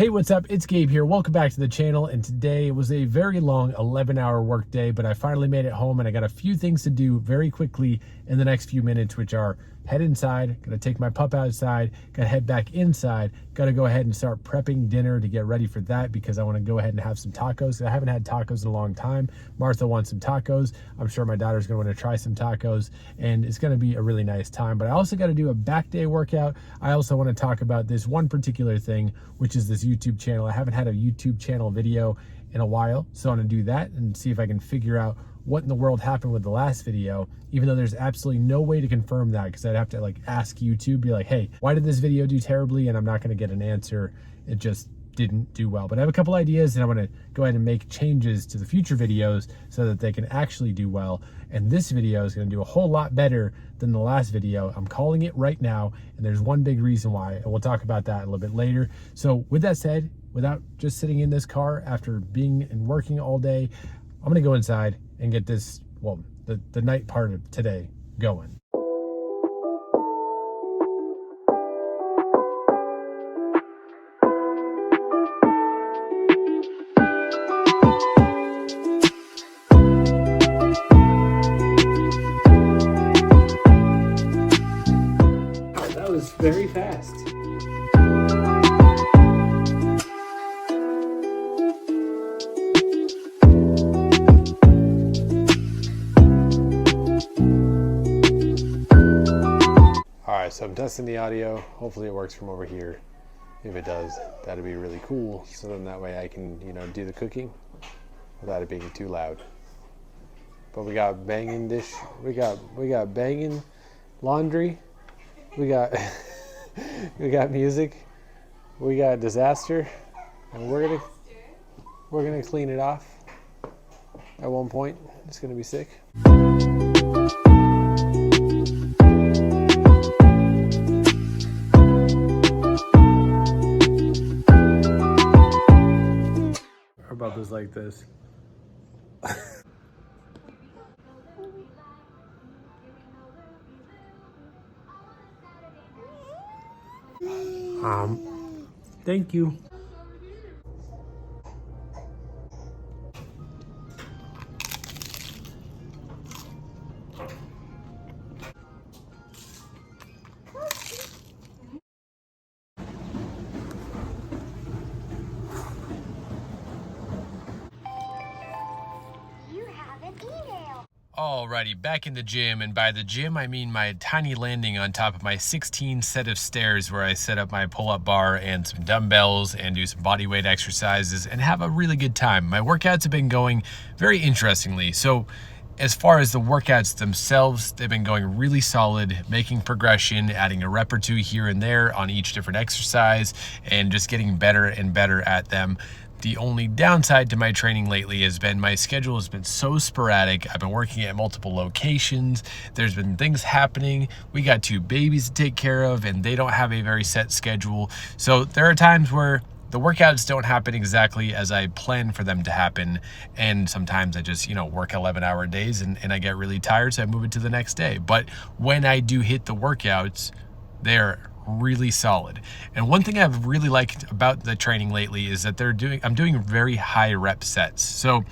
Hey, what's up? It's Gabe here. Welcome back to the channel. And today was a very long 11-hour work day, but I finally made it home and I got a few things to do very quickly in the next few minutes, which are head inside, gonna take my pup outside, gotta head back inside, gotta go ahead and start prepping dinner to get ready for that because I wanna go ahead and have some tacos. I haven't had tacos in a long time. Martha wants some tacos. I'm sure my daughter's gonna wanna try some tacos and it's gonna be a really nice time. But I also gotta do a back day workout. I also wanna talk about this one particular thing, which is this YouTube channel. I haven't had a YouTube channel video in a while, so I'm gonna do that and see if I can figure out what in the world happened with the last video, even though there's absolutely no way to confirm that because I'd have to ask YouTube, be like, hey, why did this video do terribly? And I'm not gonna get an answer. It just didn't do well. But I have a couple ideas and I wanna go ahead and make changes to the future videos so that they can actually do well. And this video is gonna do a whole lot better than the last video. I'm calling it right now, and there's one big reason why, and we'll talk about that a little bit later. So with that said, without just sitting in this car after being and working all day, I'm gonna go inside and get this, well, the night part of today going. That was very fast. So I'm testing the audio. Hopefully it works from over here. If it does, that'd be really cool. So then that way I can, do the cooking without it being too loud. But we got banging dish. We got banging laundry. We got we got music. We got disaster, and we're gonna clean it off at one point. It's gonna be sick. Bubba's like this. Thank you. Alrighty, back in the gym, and by the gym I mean my tiny landing on top of my 16 set of stairs where I set up my pull-up bar and some dumbbells and do some body weight exercises and have a really good time. My workouts have been going very interestingly. So as far as the workouts themselves, they've been going really solid, making progression, adding a rep or two here and there on each different exercise, and just getting better and better at them. The only downside to my training lately has been my schedule has been so sporadic. I've been working at multiple locations. There's been things happening. We got 2 babies to take care of, and they don't have a very set schedule. So there are times where the workouts don't happen exactly as I plan for them to happen. And sometimes I just, work 11-hour days and I get really tired, so I move it to the next day. But when I do hit the workouts, they're really solid. And one thing I've really liked about the training lately is that I'm doing very high rep sets. So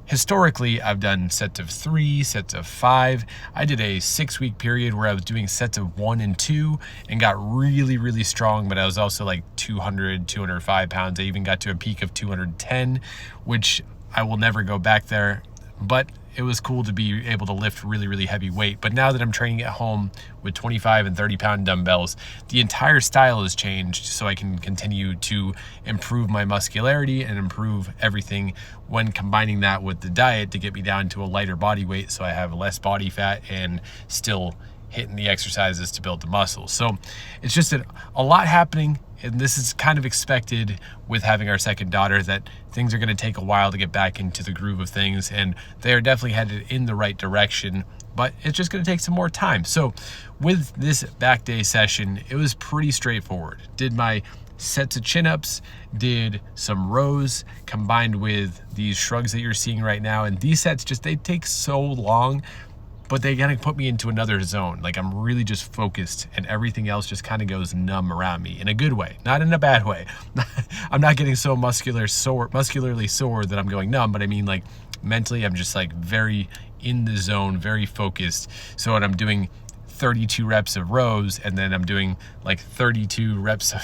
historically, I've done sets of 3, sets of 5. I did a 6-week period where I was doing sets of 1 and 2 and got really, really strong, but I was also like 200, 205 pounds. I even got to a peak of 210, which I will never go back there. But it was cool to be able to lift really, really heavy weight. But now that I'm training at home with 25 and 30 pound dumbbells, the entire style has changed so I can continue to improve my muscularity and improve everything when combining that with the diet to get me down to a lighter body weight so I have less body fat and still hitting the exercises to build the muscle. So it's just a lot happening, and this is kind of expected with having our second daughter, that things are going to take a while to get back into the groove of things, and they are definitely headed in the right direction, but it's just going to take some more time. So with this back day session, it was pretty straightforward. Did my sets of chin-ups, did some rows combined with these shrugs that you're seeing right now, and these sets they take so long, but they kind of put me into another zone. Like I'm really just focused and everything else just kind of goes numb around me in a good way, not in a bad way. I'm not getting so muscularly sore that I'm going numb, but I mean like mentally I'm just like very in the zone, very focused. So when I'm doing 32 reps of rows and then I'm doing like 32 reps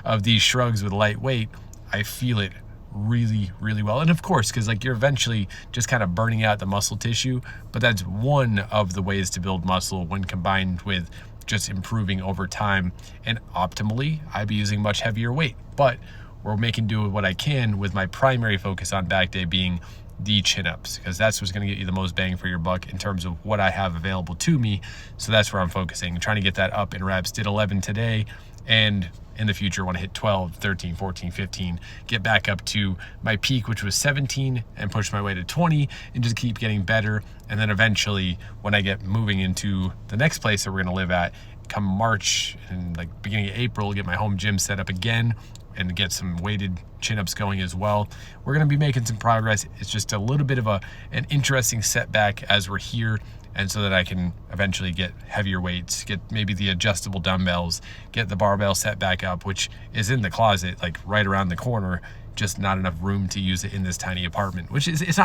of these shrugs with light weight, I feel it really, really well. And of course, because like you're eventually just kind of burning out the muscle tissue, but that's one of the ways to build muscle when combined with just improving over time. And optimally, I'd be using much heavier weight, but we're making do with what I can, with my primary focus on back day being the chin-ups, because that's what's going to get you the most bang for your buck in terms of what I have available to me. So that's where I'm focusing, trying to get that up in reps. Did 11 today, and in the future want to hit 12, 13, 14, 15, get back up to my peak, which was 17, and push my way to 20 and just keep getting better. And then eventually when I get moving into the next place that we're going to live at come March and like beginning of April, get my home gym set up again and get some weighted chin-ups going as well. We're gonna be making some progress. It's just a little bit of an interesting setback as we're here, and so that I can eventually get heavier weights, get maybe the adjustable dumbbells, get the barbell set back up, which is in the closet, like right around the corner, just not enough room to use it in this tiny apartment, which is, it's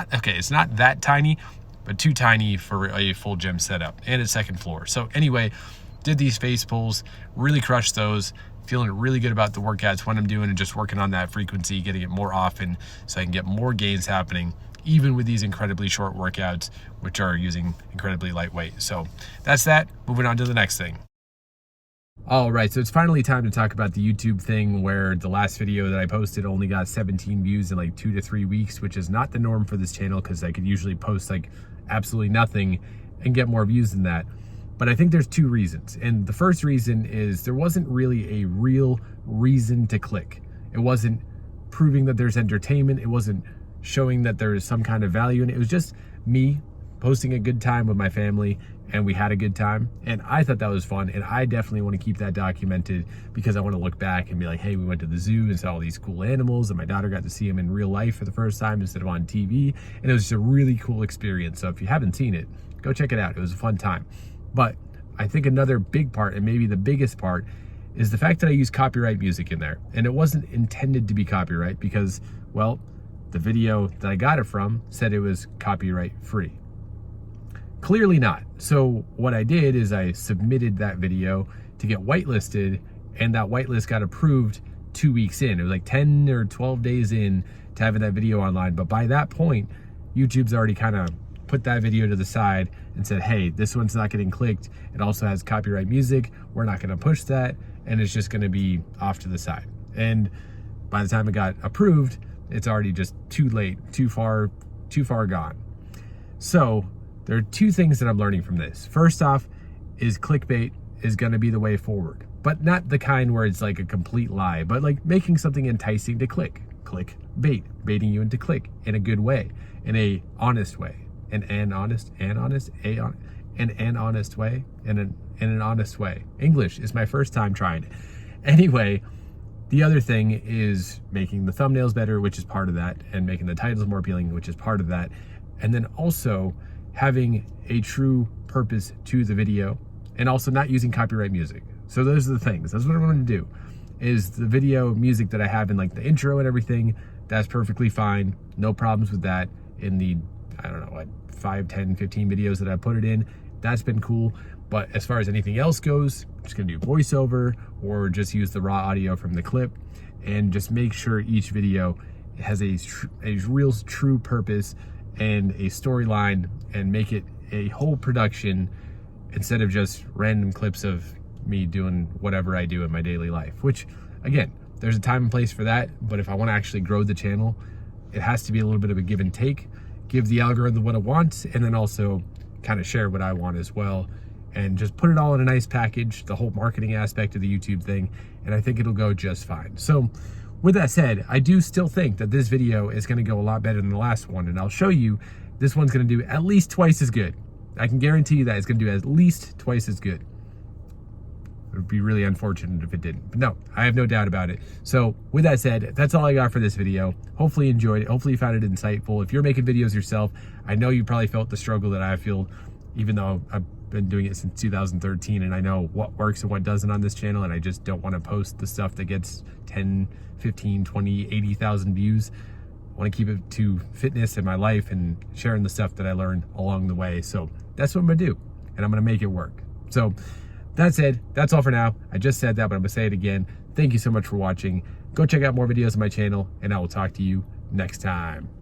not that tiny, but too tiny for a full gym setup and a second floor. So anyway, did these face pulls, really crushed those. Feeling really good about the workouts when I'm doing and just working on that frequency, getting it more often so I can get more gains happening, even with these incredibly short workouts, which are using incredibly lightweight. So that's that. Moving on to the next thing. All right, so it's finally time to talk about the YouTube thing, where the last video that I posted only got 17 views in like 2 to 3 weeks, which is not the norm for this channel because I could usually post like absolutely nothing and get more views than that. But I think there's two reasons. And the first reason is there wasn't really a real reason to click. It wasn't proving that there's entertainment. It wasn't showing that there is some kind of value in it. It was just me posting a good time with my family, and we had a good time. And I thought that was fun. And I definitely want to keep that documented because I want to look back and be like, hey, we went to the zoo and saw all these cool animals, and my daughter got to see them in real life for the first time instead of on TV. And it was just a really cool experience. So if you haven't seen it, go check it out. It was a fun time. But I think another big part, and maybe the biggest part, is the fact that I use copyright music in there. And it wasn't intended to be copyright because, well, the video that I got it from said it was copyright free. Clearly not. So what I did is I submitted that video to get whitelisted, and that whitelist got approved 2 weeks in. It was like 10 or 12 days in to having that video online. But by that point, YouTube's already kind of put that video to the side and said, hey, this one's not getting clicked. It also has copyright music. We're not gonna push that. And it's just gonna be off to the side. And by the time it got approved, it's already just too late, too far gone. So there are two things that I'm learning from this. First off is clickbait is gonna be the way forward, but not the kind where it's like a complete lie, but like making something enticing to click. Click bait, baiting you into click in a good way, in a honest way. An honest way. English is my first time trying it. Anyway, the other thing is making the thumbnails better, which is part of that, and making the titles more appealing, which is part of that. And then also having a true purpose to the video, and also not using copyright music. So those are the things. That's what I'm going to do. Is the video music that I have in like the intro and everything, that's perfectly fine. No problems with that. In the, I don't know, what, 5, 10, 15 videos that I put it in, that's been cool. But as far as anything else goes, I'm just gonna do voiceover or just use the raw audio from the clip, and just make sure each video has a real true purpose and a storyline, and make it a whole production instead of just random clips of me doing whatever I do in my daily life, which again, there's a time and place for that. But if I want to actually grow the channel, it has to be a little bit of a give and take, give the algorithm what it wants, and then also kind of share what I want as well, and just put it all in a nice package, the whole marketing aspect of the YouTube thing, and I think it'll go just fine. So with that said, I do still think that this video is going to go a lot better than the last one, and I'll show you this one's going to do at least twice as good. I can guarantee you that it's going to do at least twice as good. It would be really unfortunate if it didn't. But no, I have no doubt about it. So with that said, that's all I got for this video. Hopefully you enjoyed it. Hopefully you found it insightful. If you're making videos yourself, I know you probably felt the struggle that I feel even though I've been doing it since 2013 and I know what works and what doesn't on this channel, and I just don't want to post the stuff that gets 10, 15, 20, 80,000 views. I want to keep it to fitness in my life and sharing the stuff that I learned along the way. So that's what I'm going to do, and I'm going to make it work. So that's it. That's all for now. I just said that, but I'm going to say it again. Thank you so much for watching. Go check out more videos on my channel, and I will talk to you next time.